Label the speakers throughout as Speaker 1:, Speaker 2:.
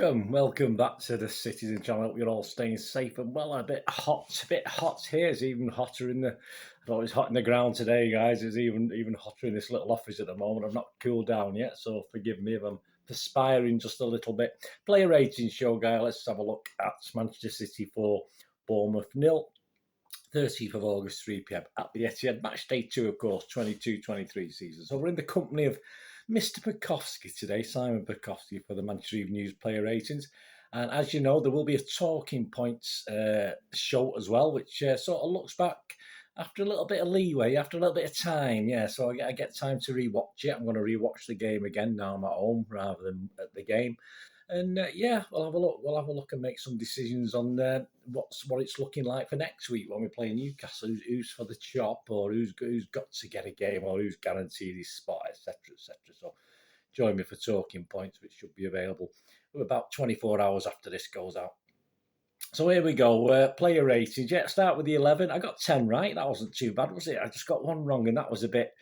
Speaker 1: Welcome back to the Citizen channel. Hope you're all staying safe and well. A bit hot here. It's even hotter in the. I thought it was hot in the ground today, guys. It's even hotter in this little office at the moment. I've not cooled down yet, so forgive me if I'm perspiring just a little bit. Player rating show, guys. Let's have a look at Manchester City 4, Bournemouth 0. 30th of August, 3 p.m. at the Etihad. Match day 2, of course, 22-23 season. So we're in the company of Mr. Bajkowski today, Simon Bajkowski, for the Manchester Evening News player ratings. And as you know, there will be a talking points show as well, which sort of looks back after a little bit of leeway, after a little bit of time. Yeah, so I get time to rewatch it. I'm going to rewatch the game again now I'm at home rather than at the game. And yeah, we'll have a look. We'll have a look and make some decisions on what it's looking like for next week when we play Newcastle. Who's for the chop, or who's got to get a game, or who's guaranteed his spot, etc., etc. So join me for talking points, which should be available about 24 hours after this goes out. So here we go. Player ratings. Yeah, start with the 11. I got 10 right. That wasn't too bad, was it? I just got one wrong, and that was a bit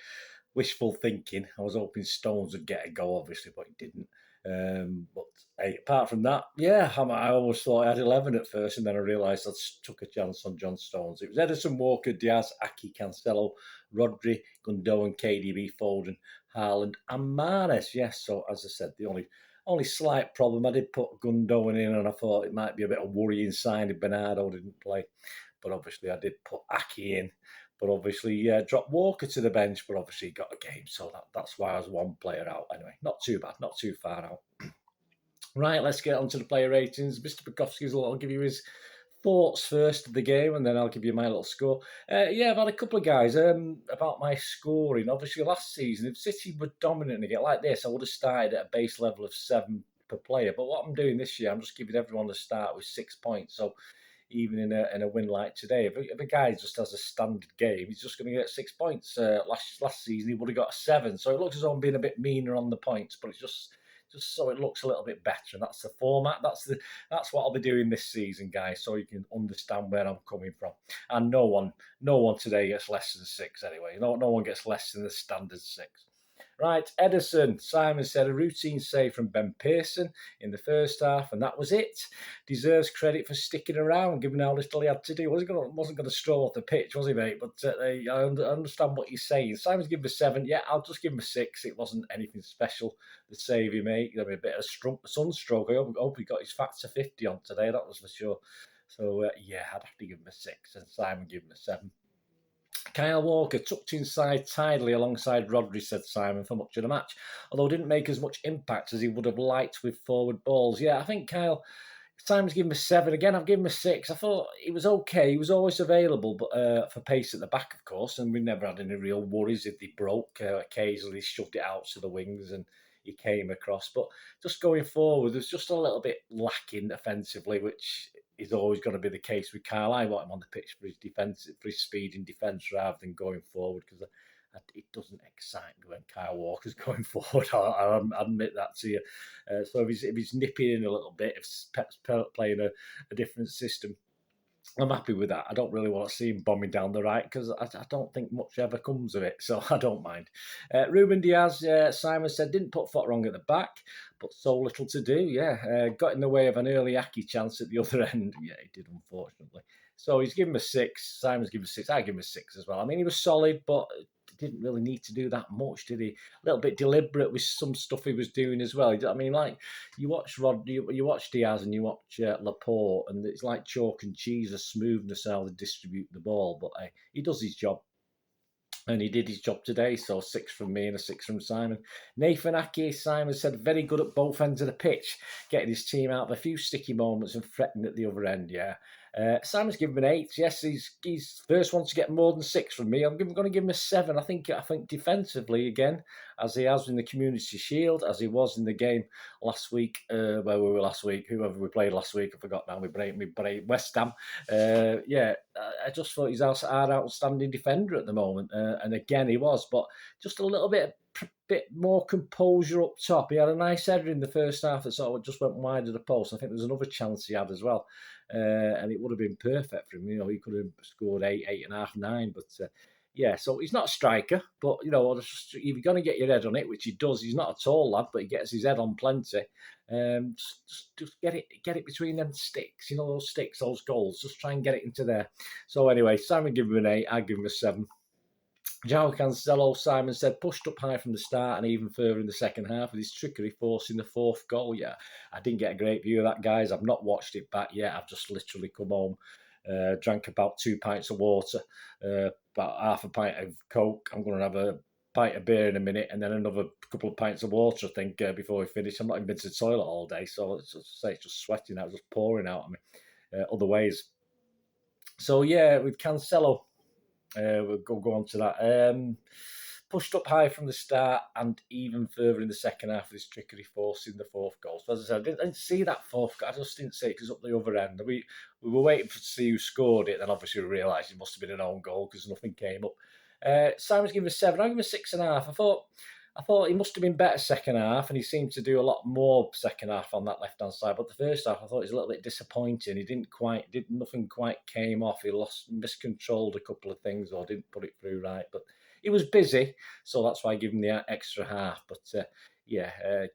Speaker 1: wishful thinking. I was hoping Stones would get a go, obviously, but he didn't. But hey, apart from that, yeah, I always thought I had 11 at first, and then I realised I took a chance on John Stones. It was Edison, Walker, Diaz, Aki, Cancelo, Rodri, Gundogan, KDB, Foden, Haaland, and Mahrez. Yes, so as I said, the only slight problem, I did put Gundogan in, and I thought it might be a bit of worrying sign if Bernardo didn't play. But obviously I did put Aki in. But obviously, dropped Walker to the bench, but obviously he got a game. So that's why I was one player out. Anyway, not too bad, not too far out. Right, let's get on to the player ratings. Mr. Bajkowski's, I'll give you his thoughts first of the game, and then I'll give you my little score. Yeah, I've had a couple of guys about my scoring. Obviously, last season, if City were dominant again like this, I would have started at a base level of 7 per player. But what I'm doing this year, I'm just giving everyone a start with 6 points. So even in a win like today, if a guy just has a standard game, he's just going to get 6 points. Last season, he would have got a 7. So it looks as though I'm being a bit meaner on the points, but it's just so it looks a little bit better. And that's the format. That's what I'll be doing this season, guys, so you can understand where I'm coming from. And no one today gets less than 6 anyway. No one gets less than the standard 6. Right, Edison. Simon said a routine save from Ben Pearson in the first half, and that was it. Deserves credit for sticking around, given how little he had to do. Wasn't going to stroll off the pitch, was he, mate? But I understand what you're saying. Simon's given him a 7. Yeah, I'll just give him a 6. It wasn't anything special. The save he made, a bit of sunstroke. I hope he got his factor 50 on today. That was for sure. So yeah, I'd have to give him a 6, and Simon gave him a 7. Kyle Walker tucked inside tidily alongside Rodri, said Simon, for much of the match, although didn't make as much impact as he would have liked with forward balls. Yeah, I think Simon's given him a 7. Again, I've given him a 6. I thought he was okay. He was always available, but for pace at the back, of course, and we never had any real worries if they broke. Occasionally shoved it out to the wings and he came across. But just going forward, there's just a little bit lacking offensively, which is always going to be the case with Kyle. I want him on the pitch for his defence, for his speed in defence rather than going forward, because it doesn't excite me when Kyle Walker's going forward. I admit that to you. So if he's nipping in a little bit, if Pep's playing a different system, I'm happy with that. I don't really want to see him bombing down the right, because I don't think much ever comes of it, so I don't mind. Ruben Diaz, Simon said, didn't put foot wrong at the back, but so little to do, yeah. Got in the way of an early Aki chance at the other end. Yeah, he did, unfortunately. So he's given him a 6. Simon's given him a 6. I give him a 6 as well. I mean, he was solid, but didn't really need to do that much, did he? A little bit deliberate with some stuff he was doing as well. I mean, like, you watch you watch Diaz and you watch Laporte, and it's like chalk and cheese, the smoothness how they distribute the ball. But he does his job. And he did his job today, so 6 from me and a 6 from Simon. Nathan Aki, Simon said, very good at both ends of the pitch, getting his team out of a few sticky moments and threatening at the other end, yeah. Simon's given him an 8. Yes, he's first one to get more than 6 from me. I'm going to give him a 7. I think defensively, again, as he has in the Community Shield, as he was in the game last week, where we were last week, whoever we played last week, I forgot now, we West Ham. Yeah, I just thought he's our outstanding defender at the moment. And again, he was, but just a little bit more composure up top. He had a nice header in the first half that sort of just went wide of the post. I think there's another chance he had as well. And it would have been perfect for him. He could have scored 8.5, 9. But Yeah, so he's not a striker, but you know, if you're going to get your head on it, which he does, he's not a tall lad, but he gets his head on plenty. Just get it between them sticks, you know, those sticks, those goals. Just try and get it into there. So anyway, Simon give him an 8. I give him a 7. João Cancelo, Simon said, pushed up high from the start and even further in the second half with his trickery forcing the 4th goal. Yeah, I didn't get a great view of that, guys. I've not watched it back yet. I've just literally come home, drank about 2 pints of water, about half a pint of Coke. I'm going to have a pint of beer in a minute and then another couple of pints of water, I think, before we finish. I'm not even been to the toilet all day, so it's just sweating out, just pouring out of me other ways. So, yeah, with Cancelo, we'll go on to that. Pushed up high from the start and even further in the second half of this trickery forcing the 4th goal. So as I said, I didn't see that 4th goal. I just didn't see it because up the other end. We were waiting to see who scored it. Then obviously we realised it must have been an own goal because nothing came up. Simon's given a 7. I give him a 6.5. I thought he must have been better second half, and he seemed to do a lot more second half on that left hand side. But the first half, I thought he was a little bit disappointing. He nothing quite came off. He miscontrolled a couple of things, or didn't put it through right. But he was busy, so that's why I give him the extra half. But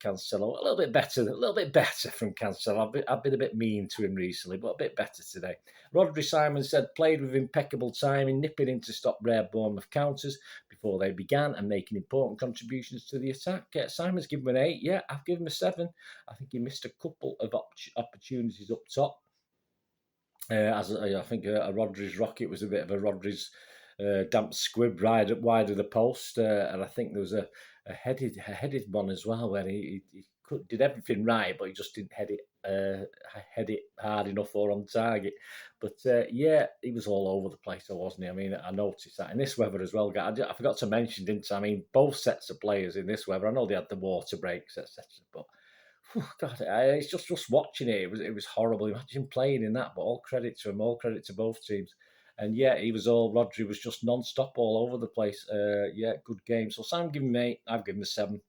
Speaker 1: Cancelo a little bit better from Cancelo. I've been a bit mean to him recently, but a bit better today. Rodri Simon said played with impeccable timing, nipping in to stop rare Bournemouth counters before they began and making important contributions to the attack. Simon's given him an 8. Yeah, I've given him a 7. I think he missed a couple of opportunities up top. I think a Rodri's rocket was a bit of a Rodri's damp squib wide of the post, and I think there was a headed one as well where he did everything right, but he just didn't head it hard enough or on target. But he was all over the place, wasn't he? I mean, I noticed that in this weather as well. I forgot to mention, didn't I? I mean, both sets of players in this weather. I know they had the water breaks, etc. But God, it's just watching it. It was horrible. Imagine playing in that. But all credit to him. All credit to both teams. And Rodri was just non-stop all over the place. Good game. So Sam giving me 8. I've given him a 7.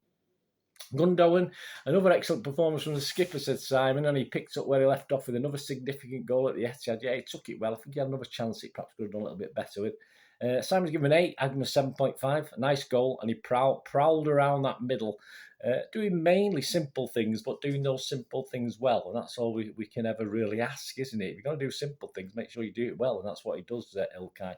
Speaker 1: Gundogan, another excellent performance from the skipper, said Simon, and he picked up where he left off with another significant goal at the Etihad. Yeah, he took it well. I think he had another chance he perhaps could have done a little bit better with. Simon's given an 8. I've given a 7.5. A nice goal, and he prowled around that middle, doing mainly simple things, but doing those simple things well. And that's all we can ever really ask, isn't it? If you're going to do simple things, make sure you do it well. And that's what he does at Ilkay.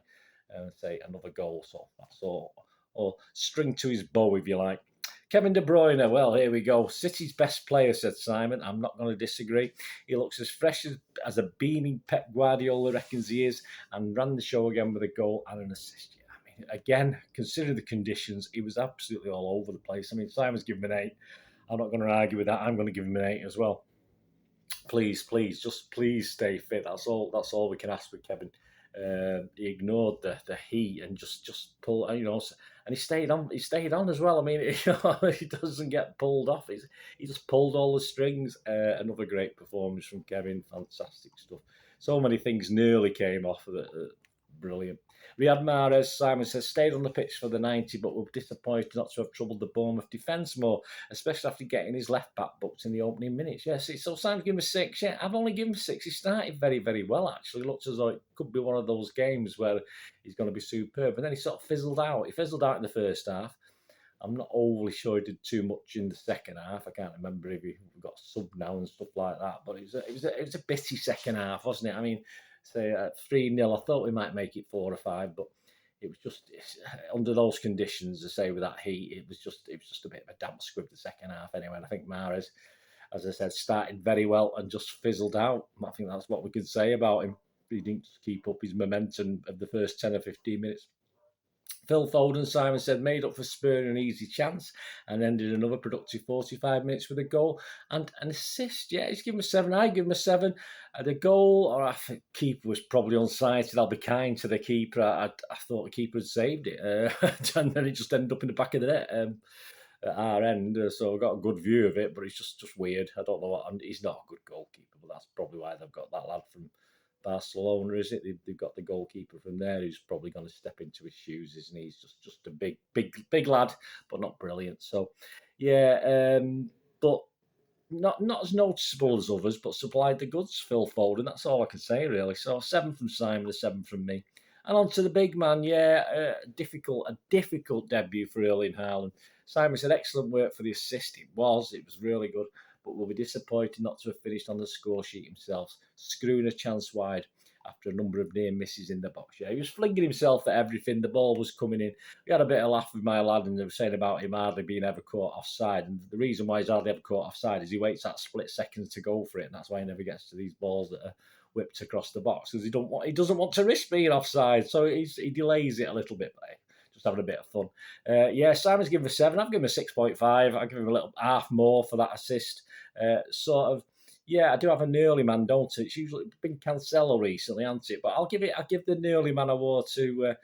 Speaker 1: Say another goal. So that's all. Or string to his bow, if you like. Kevin De Bruyne, well, here we go. City's best player, said Simon. I'm not going to disagree. He looks as fresh as a beaming Pep Guardiola reckons he is, and ran the show again with a goal and an assist. I mean, again, consider the conditions. He was absolutely all over the place. I mean, Simon's given him an 8. I'm not going to argue with that. I'm going to give him an 8 as well. Please, just please stay fit. That's all we can ask with Kevin. He ignored the heat and just pulled, and he stayed on. He stayed on as well. I mean, he doesn't get pulled off. He just pulled all the strings. Another great performance from Kevin. Fantastic stuff. So many things nearly came off of it. Brilliant. Riyad Mahrez, Simon says, stayed on the pitch for the 90, but were disappointed not to have troubled the Bournemouth defence more, especially after getting his left back booked in the opening minutes. Yes, so Simon's given him a 6. Yeah, I've only given him 6. He started very, very well, actually. Looks as though it could be one of those games where he's going to be superb. And then he sort of fizzled out. He fizzled out in the first half. I'm not overly sure he did too much in the second half. I can't remember if he got sub now and stuff like that. But it was a bitty second half, wasn't it? I mean, say 3-0. I thought we might make it 4 or 5, but it was just under those conditions. To say with that heat, it was just a bit of a damp squib the second half anyway. And I think Mahrez, as I said, started very well and just fizzled out. I think that's what we could say about him. He didn't keep up his momentum of the first 10 or 15 minutes. Phil Foden, Simon said, made up for spurring an easy chance and ended another productive 45 minutes with a goal and an assist. Yeah, he's given him a 7. I give him a 7. The goal, or I think the keeper was probably onside. I'll be kind to the keeper. I thought the keeper had saved it. And then it just ended up in the back of the net at our end. So I got a good view of it, but it's just weird. I don't know what. He's not a good goalkeeper, but that's probably why they've got that lad from Barcelona, is it? They've got the goalkeeper from there who's probably going to step into his shoes, isn't he? He's just a big lad, but not brilliant. So, yeah, but not as noticeable as others, but supplied the goods. Phil Foden. That's all I can say really. So 7 from Simon, a 7 from me. And on to the big man, a difficult debut for Erling Haaland. Simon said, excellent work for the assist. It was really good, but will be disappointed not to have finished on the score sheet himself, screwing a chance wide after a number of near misses in the box. Yeah, he was flinging himself at everything. The ball was coming in. We had a bit of laugh with my lad, and they were saying about him hardly being ever caught offside. And the reason why he's hardly ever caught offside is he waits that split seconds to go for it, and that's why he never gets to these balls that are whipped across the box, because he doesn't want to risk being offside, so he delays it a little bit. But just having a bit of fun. Simon's given him a 7. I've given him a 6.5. I'll give him a little half more for that assist. I do have a Nearly Man, don't it? It's usually been Cancelo recently, hasn't it? But I'll give the Nearly Man award to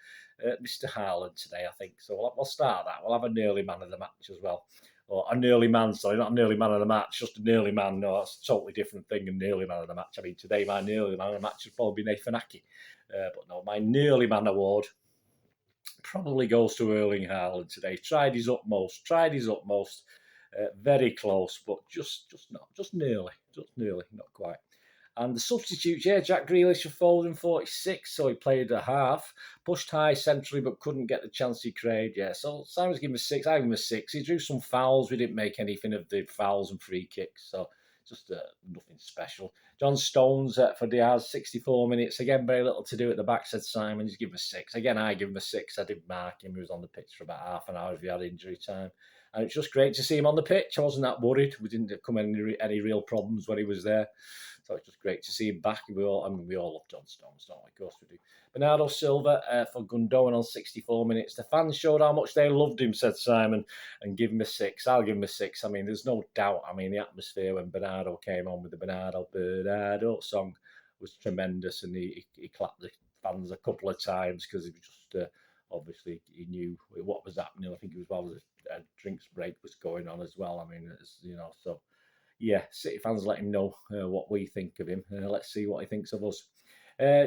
Speaker 1: Mr. Haaland today, I think. So we'll start that. We'll have a Nearly Man of the match as well. Or a Nearly Man, sorry, not a Nearly Man of the match, just a Nearly Man. No, that's a totally different thing, a Nearly Man of the match. I mean, today my Nearly Man of the match would probably be Nathan Ake. But no, my Nearly Man award probably goes to Erling Haaland today. Tried his utmost. Very close, but just nearly, not quite. And the substitutes, Jack Grealish for Foden, 46, so he played a half, pushed high centrally but couldn't get the chance he craved. So Simon's given him a 6, I give him a 6. He drew some fouls, we didn't make anything of the fouls and free kicks, so just nothing special. John Stones for Diaz, 64 minutes, again very little to do at the back, said Simon. He's given him a 6. Again, I give him a 6. I didn't mark him, he was on the pitch for about half an hour if he had injury time. And it's just great to see him on the pitch. I wasn't that worried. We didn't come any real problems when he was there. So it's just great to see him back. We all love John Stones, don't we? Of course we do. Bernardo Silva for Gundogan on 64 minutes. The fans showed how much they loved him, said Simon, and give him a 6. I'll give him a 6. I mean, there's no doubt. I mean, the atmosphere when Bernardo came on with the Bernardo song was tremendous, and he clapped the fans a couple of times because he was just... obviously, he knew what was happening. I think it was while a drinks break was going on as well. I mean, so City fans let him know what we think of him. Let's see what he thinks of us.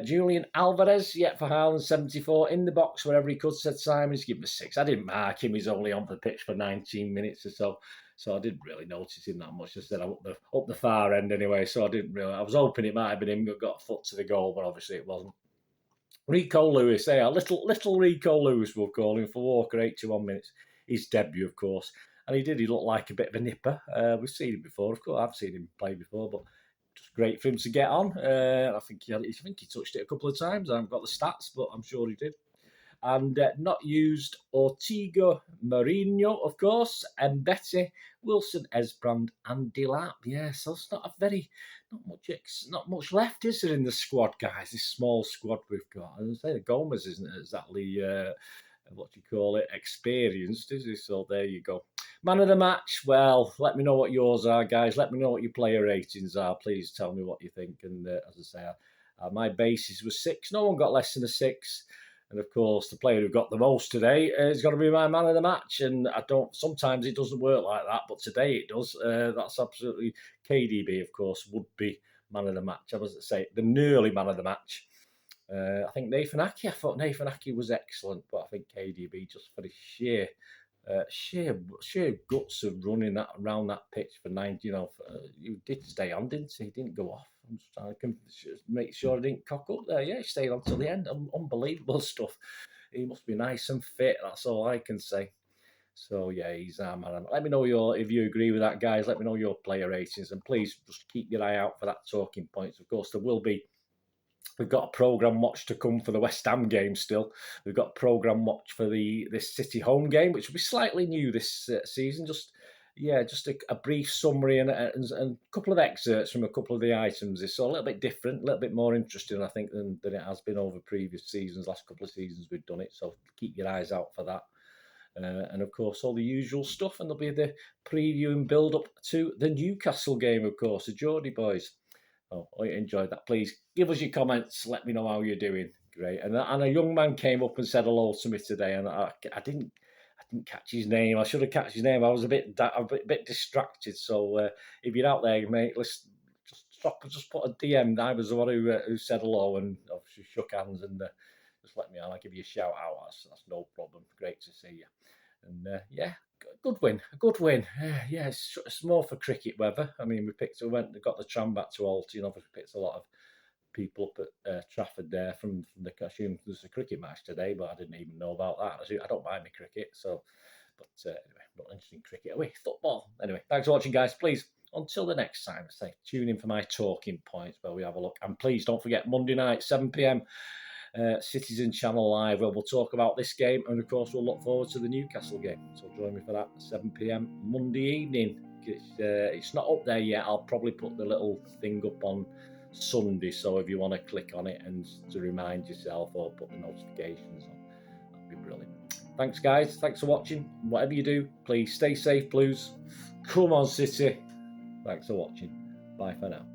Speaker 1: Julian Alvarez, for Haaland, 74, in the box wherever he could, said Simon. He's given him a 6. I didn't mark him. He's only on the pitch for 19 minutes or so I didn't really notice him that much. I said I'm up the far end anyway, so I didn't really. I was hoping it might have been him who got a foot to the goal, but obviously it wasn't. Rico Lewis, little Rico Lewis, we'll call him, for Walker, 81 minutes. His debut, of course. And he looked like a bit of a nipper. We've seen him before, of course. I've seen him play before, but just great for him to get on. I think he touched it a couple of times. I haven't got the stats, but I'm sure he did. And not used Ortega, Mourinho, of course, Mbete, Wilson, Esbrand, and Delap. So it's not much left, is there, in the squad, guys? This small squad we've got. And I say Gomez isn't exactly experienced, is he? So there you go. Man of the match. Well, let me know what yours are, guys. Let me know what your player ratings are. Please tell me what you think. And as I say, my basis was 6. No one got less than a 6. And of course, the player who got the most today is going to be my man of the match. And sometimes it doesn't work like that, but today it does. That's absolutely KDB, of course, would be man of the match. I was to say the nearly man of the match. I think Nathan Ake. I thought Nathan Ake was excellent, but I think KDB, just for the sheer guts of running that around that pitch for 90. He did stay on, didn't he? He didn't go off. I'm just trying to make sure I didn't cock up there. He stayed on till the end. Unbelievable stuff. He must be nice and fit. That's all I can say. So he's our man. Let me know if you agree with that, guys. Let me know your player ratings, and please just keep your eye out for that talking points. Of course, we've got a programme watch to come for the West Ham game still. We've got a programme watch for this City home game, which will be slightly new this season. Just a brief summary and a couple of excerpts from a couple of the items. It's a little bit different, a little bit more interesting, I think, than it has been over previous seasons. Last couple of seasons we've done it, so keep your eyes out for that. And of course, all the usual stuff, and there'll be the preview and build up to the Newcastle game, of course, the Geordie boys. Oh, I enjoyed that. Please give us your comments. Let me know how you're doing. Great. And a young man came up and said hello to me today, and I didn't catch his name. I should have catched his name. I was a bit distracted. So if you're out there, mate, let's just put a DM. I was the one who said hello and obviously shook hands, and just let me know. I'll give you a shout out. That's no problem. Great to see you. And good win. It's more for cricket weather. I mean, we got the tram back to Alton. Obviously, picked a lot of people up at Trafford there from the costume. There's a cricket match today, but I didn't even know about that. I don't mind me cricket, so. But anyway, not interested in cricket. Away football. Anyway, thanks for watching, guys. Please, until the next time, say tune in for my talking points where we have a look. And please don't forget Monday night, 7 p.m. Citizen Channel Live, where we'll talk about this game, and of course we'll look forward to the Newcastle game. So join me for that 7 p.m. Monday evening. It's not up there yet. I'll probably put the little thing up on Sunday, so if you want to click on it and to remind yourself or put the notifications on, that'd be brilliant. Thanks, guys. Thanks for watching. Whatever you do, please stay safe, Blues. Come on, City. Thanks for watching. Bye for now.